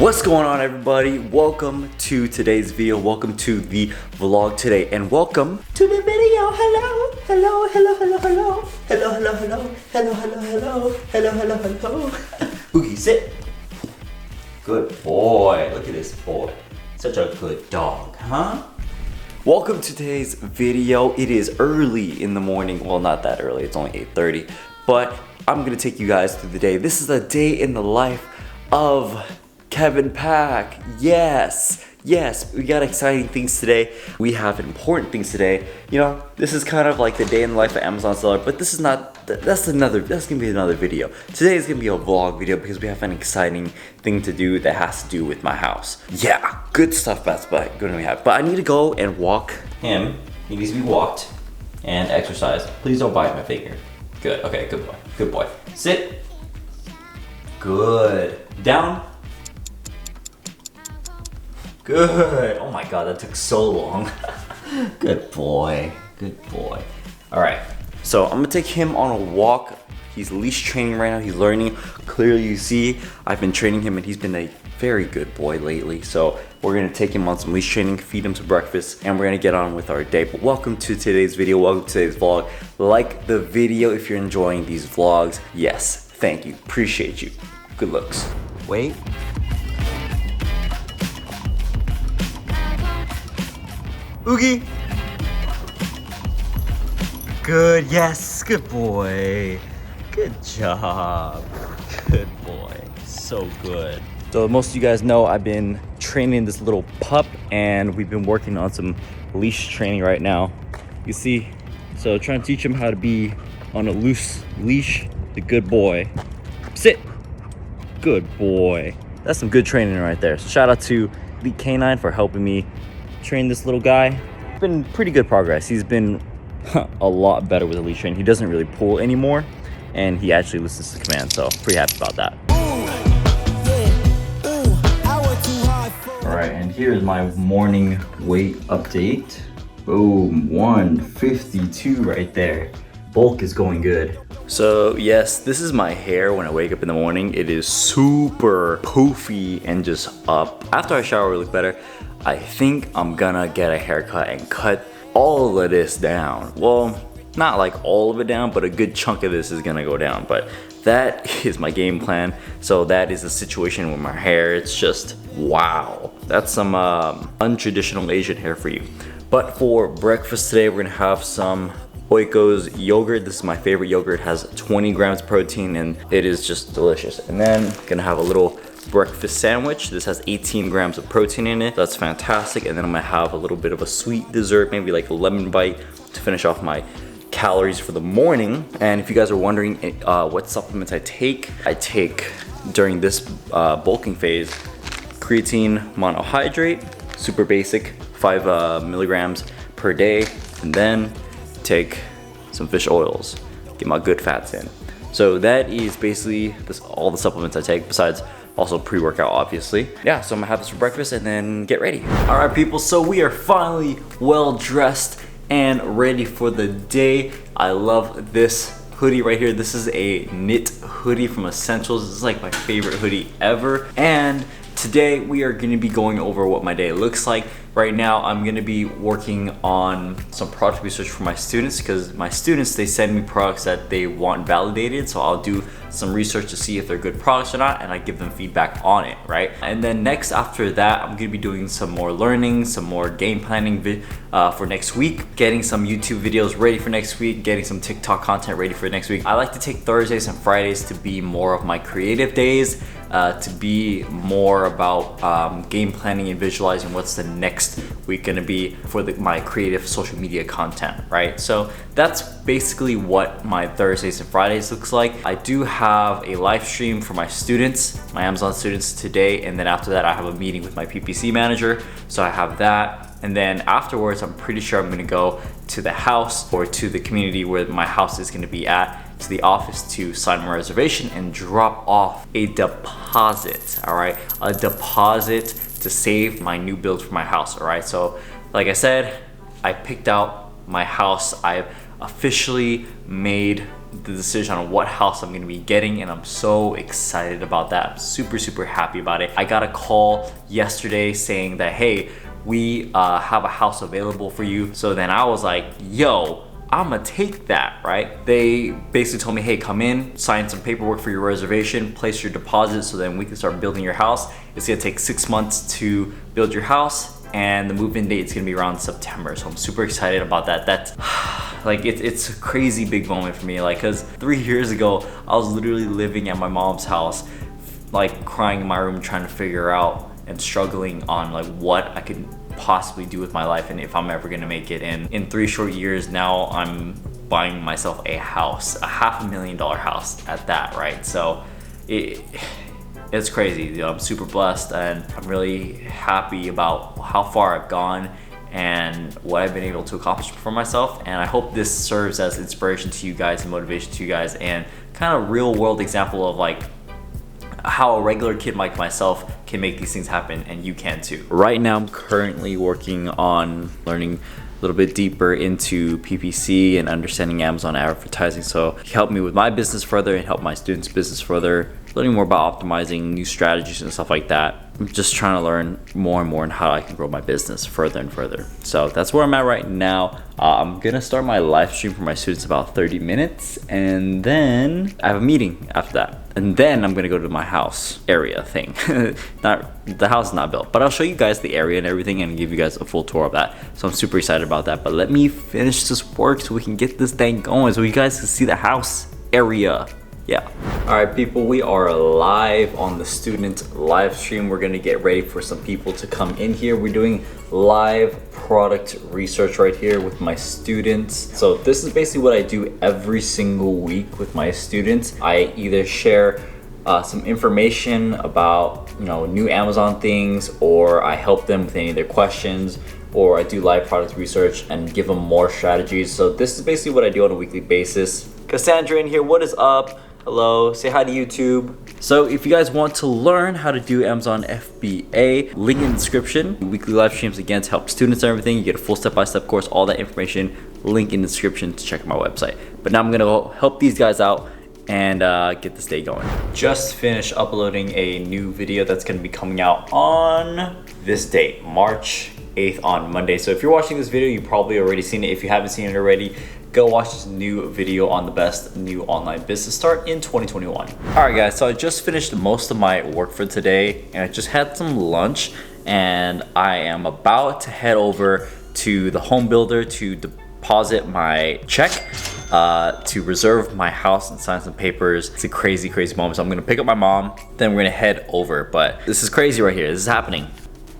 What's going on, everybody? Welcome to today's video. Welcome to the vlog today, and welcome to the video. Hello, hello, hello, hello, hello, hello, hello, hello, hello, hello, hello, hello, hello, hello. Oogie, sit. Good boy. Look at this boy. Such a good dog, huh? Welcome to today's video. It is early in the morning. Well, not that early. It's only 8:30, but I'm gonna take you guys through the day. This is a day in the life of Kevin Pack. Yes, we got exciting things today. We have important things today. You know, this is kind of like the day in the life of Amazon seller, but this is not, that's gonna be another video. Today is gonna be a vlog video because we have an exciting thing to do that has to do with my house. Yeah, good stuff that's gonna have. But I need to go and walk him. He needs to be walked and exercised. Please don't bite my finger. Good, okay, good boy, good boy. Sit. Good. Down. Good. Oh my god, that took so long. Good boy. Good boy. Alright, so I'm gonna take him on a walk. He's leash training right now. He's learning. Clearly, you see, I've been training him and he's been a very good boy lately. So we're gonna take him on some leash training, feed him some breakfast, and we're gonna get on with our day. But welcome to today's video. Welcome to today's vlog. Like the video if you're enjoying these vlogs. Yes, thank you. Appreciate you. Good looks. Wait. Oogie. Good, yes, good boy. Good job. Good boy. So good. So most of you guys know I've been training this little pup and we've been working on some leash training right now. You see, so trying to teach him how to be on a loose leash. The good boy. Sit. Good boy. That's some good training right there. So shout out to Elite Canine for helping me train this little guy. It's been pretty good progress. He's been a lot better with the leash training. He doesn't really pull anymore and he actually listens to command, so pretty happy about that. All right, and here's my morning weight update. Boom, 152 right there. Bulk is going good. So yes, this is my hair when I wake up in the morning. It is super poofy and just up. After I shower, it looks better. I think I'm gonna get a haircut and cut all of this down. Well, not like all of it down, but a good chunk of this is gonna go down. But that is my game plan. So that is the situation with my hair. It's just, wow. That's some untraditional Asian hair for you. But for breakfast today, we're gonna have some Oiko's yogurt. This is my favorite yogurt. It has 20 grams of protein and it is just delicious. And then gonna have a little breakfast sandwich. This has 18 grams of protein in it. That's fantastic. And then I'm gonna have a little bit of a sweet dessert, maybe like a lemon bite to finish off my calories for the morning. And if you guys are wondering what supplements I take during this bulking phase, creatine monohydrate, super basic, 5 milligrams per day, and then take some fish oils, get my good fats in. So that is basically all the supplements I take, besides also pre-workout, obviously. Yeah, so I'm gonna have this for breakfast and then get ready. All right, people, so we are finally well dressed and ready for the day. I love this hoodie right here. This is a knit hoodie from Essentials. This is like my favorite hoodie ever. And today we are gonna be going over what my day looks like. Right now, I'm gonna be working on some product research for my students because my students, they send me products that they want validated. So I'll do some research to see if they're good products or not, and I give them feedback on it, right? And then next after that, I'm gonna be doing some more learning, some more game planning for next week, getting some YouTube videos ready for next week, getting some TikTok content ready for next week. I like to take Thursdays and Fridays to be more of my creative days, to be more about game planning and visualizing what's the next week gonna be for my creative social media content, right? So that's basically what my Thursdays and Fridays looks like. I do have a live stream for my students, my Amazon students today, and then after that I have a meeting with my PPC manager, so I have that. And then afterwards, I'm pretty sure I'm gonna go to the house or to the community where my house is gonna be at, to the office to sign my reservation and drop off a deposit, all right? A deposit to save my new build for my house, all right? So like I said, I picked out my house. I've officially made the decision on what house I'm gonna be getting, and I'm so excited about that. I'm super happy about it. I got a call yesterday saying that, hey, we have a house available for you. So then I was like, yo, I'm gonna take that, right? They basically told me, hey, come in, sign some paperwork for your reservation, place your deposit so then we can start building your house. It's gonna take 6 months to build your house, and the move-in date is gonna be around September. So I'm super excited about that. That's like, it's a crazy big moment for me. Like, cause 3 years ago, I was literally living at my mom's house, like crying in my room, trying to figure out and struggling on like what I could possibly do with my life and if I'm ever gonna make it. And in 3 short years now, I'm buying myself a house, a $500,000 house at that, right? So it's crazy. You know, I'm super blessed, and I'm really happy about how far I've gone and what I've been able to accomplish for myself. And I hope this serves as inspiration to you guys and motivation to you guys, and kind of real world example of like how a regular kid like myself can make these things happen, and you can too. Right now, I'm currently working on learning a little bit deeper into PPC and understanding Amazon advertising, so help me with my business further and help my students' business further, learning more about optimizing new strategies and stuff like that. I'm just trying to learn more and more on how I can grow my business further and further. So that's where I'm at right now. I'm gonna start my live stream for my students about 30 minutes, and then I have a meeting after that. And then I'm gonna go to my house area thing. The house is not built, but I'll show you guys the area and everything and give you guys a full tour of that. So I'm super excited about that, but let me finish this work so we can get this thing going so you guys can see the house area. Yeah. All right, people, we are live on the student live stream. We're gonna get ready for some people to come in here. We're doing live product research right here with my students. So this is basically what I do every single week with my students. I either share some information about, you know, new Amazon things, or I help them with any of their questions, or I do live product research and give them more strategies. So this is basically what I do on a weekly basis. Cassandra in here, what is up? Hello, say hi to YouTube. So if you guys want to learn how to do Amazon FBA, link in the description. Weekly live streams again to help students and everything. You get a full step-by-step course, all that information, link in the description to check out my website. But now I'm gonna go help these guys out and get this day going. Just finished uploading a new video that's gonna be coming out on this date, March 8th on Monday. So if you're watching this video, you've probably already seen it. If you haven't seen it already, go watch this new video on the best new online business start in 2021. All right guys, so I just finished most of my work for today, and I just had some lunch, and I am about to head over to the home builder to deposit my check to reserve my house and sign some papers. It's a crazy moment. So I'm gonna pick up my mom, then we're gonna head over. But this is crazy right here. This is happening.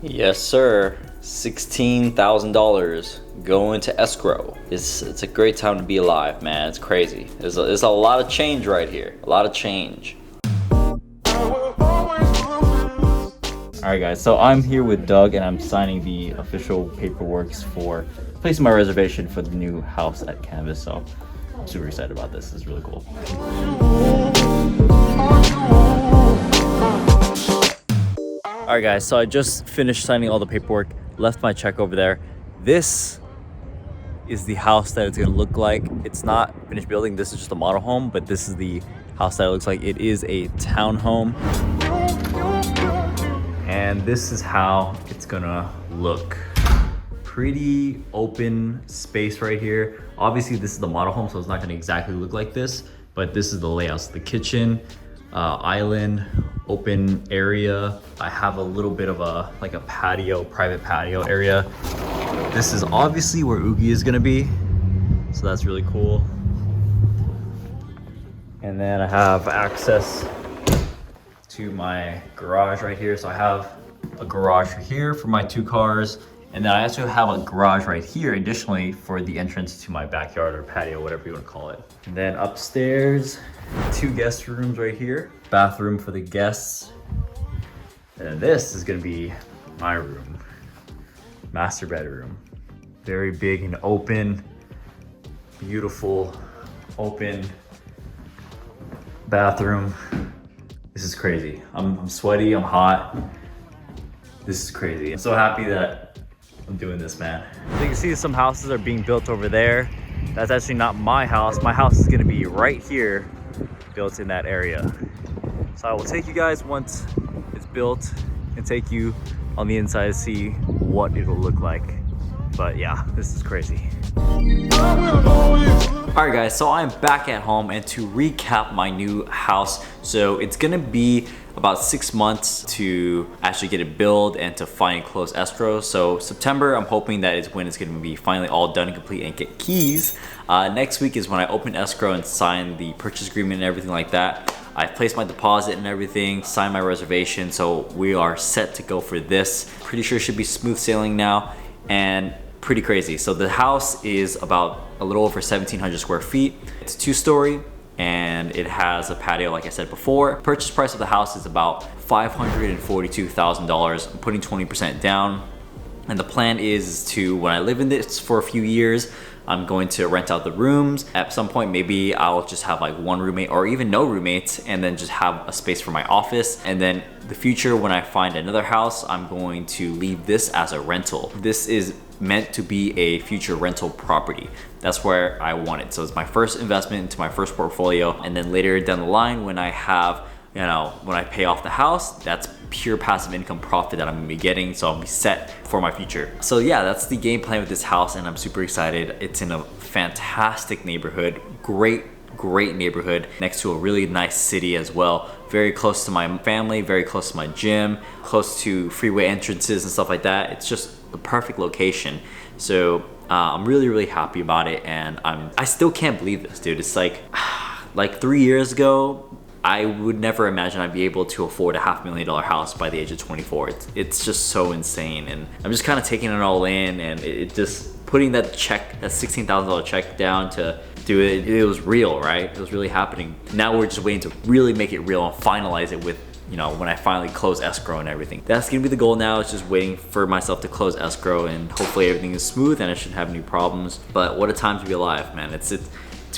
Yes, sir. $16,000 going to escrow. It's a great time to be alive, man. It's crazy. There's a lot of change right here. A lot of change. All right, guys. So I'm here with Doug, and I'm signing the official paperwork for placing my reservation for the new house at Canvas. So I'm super excited about this. It's really cool. All right, guys. So I just finished signing all the paperwork. Left my check over there. This is the house that it's gonna look like. It's not finished building. This is just a model home, but this is the house that it looks like. It is a townhome. And this is how it's gonna look. Pretty open space right here. Obviously this is the model home, so it's not gonna exactly look like this, but this is the layout. So the kitchen, island, open area. I have a little bit of a patio, private patio area. This is obviously where Oogie is gonna be, so that's really cool. And then I have access to my garage right here. So I have a garage here for my 2 cars, and then I also have a garage right here additionally for the entrance to my backyard or patio, whatever you want to call it. And then upstairs, 2 guest rooms right here, bathroom for the guests. And then this is gonna be my room, master bedroom. Very big and open, beautiful, open bathroom. This is crazy. I'm sweaty, I'm hot. This is crazy. I'm so happy that I'm doing this, man. So you can see some houses are being built over there. That's actually not my house. My house is gonna be right here, built in that area. So I will take you guys once it's built and take you on the inside to see what it'll look like. But yeah, this is crazy. Alright guys, so I'm back at home, and to recap my new house, so it's gonna be about 6 months to actually get it built and to finally close escrow. So September, I'm hoping that is when it's gonna be finally all done and complete and get keys. Next week is when I open escrow and sign the purchase agreement and everything like that. I've placed my deposit and everything, signed my reservation, so we are set to go for this. Pretty sure it should be smooth sailing now, and pretty crazy. So the house is about a little over 1,700 square feet. It's 2-story, and it has a patio like I said before. Purchase price of the house is about $542,000. I'm putting 20% down. And the plan is to, when I live in this for a few years, I'm going to rent out the rooms. At some point, maybe I'll just have like one roommate or even no roommates, and then just have a space for my office. And then the future, when I find another house, I'm going to leave this as a rental. This is meant to be a future rental property. That's where I want it. So it's my first investment into my first portfolio. And then later down the line, when I have, you know, when I pay off the house, that's pure passive income profit that I'm gonna be getting, so I'll be set for my future. So yeah, that's the game plan with this house, and I'm super excited. It's in a fantastic neighborhood, great neighborhood, next to a really nice city as well. Very close to my family, very close to my gym, close to freeway entrances and stuff like that. It's just the perfect location. So I'm really happy about it, and I still can't believe this, dude. It's like 3 years ago, I would never imagine I'd be able to afford a $500,000 house by the age of 24. It's just so insane, and I'm just kind of taking it all in, and it just putting that check, that $16,000 check down to do it. It was real, right? It was really happening. Now we're just waiting to really make it real and finalize it with, you know, when I finally close escrow and everything. That's gonna be the goal now. It's just waiting for myself to close escrow, and hopefully everything is smooth and I shouldn't have any problems. But what a time to be alive, man. It's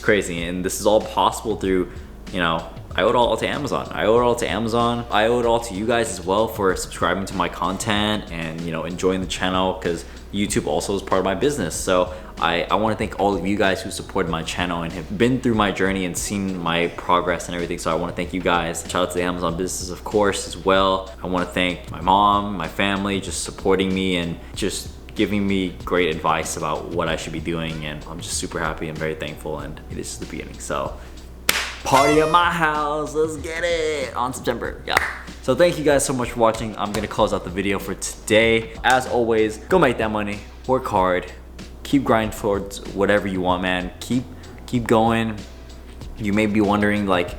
crazy, and this is all possible through, you know, I owe it all to Amazon. I owe it all to Amazon. I owe it all to you guys as well for subscribing to my content and, you know, enjoying the channel, because YouTube also is part of my business. So I want to thank all of you guys who supported my channel and have been through my journey and seen my progress and everything. So I want to thank you guys. Shout out to the Amazon business, of course, as well. I want to thank my mom, my family, just supporting me and just giving me great advice about what I should be doing. And I'm just super happy and very thankful, and this is the beginning. So party at my house, let's get it on September. Yeah. So thank you guys so much for watching. I'm gonna close out the video for today. As always, go make that money, work hard, keep grinding towards whatever you want, man. Keep going. You may be wondering, like,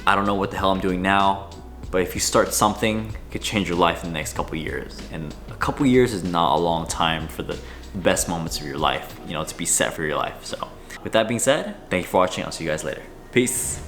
I don't know what the hell I'm doing now, but if you start something, it could change your life in the next couple years. And a couple years is not a long time for the best moments of your life, you know, to be set for your life. So with that being said, thank you for watching. I'll see you guys later. Peace.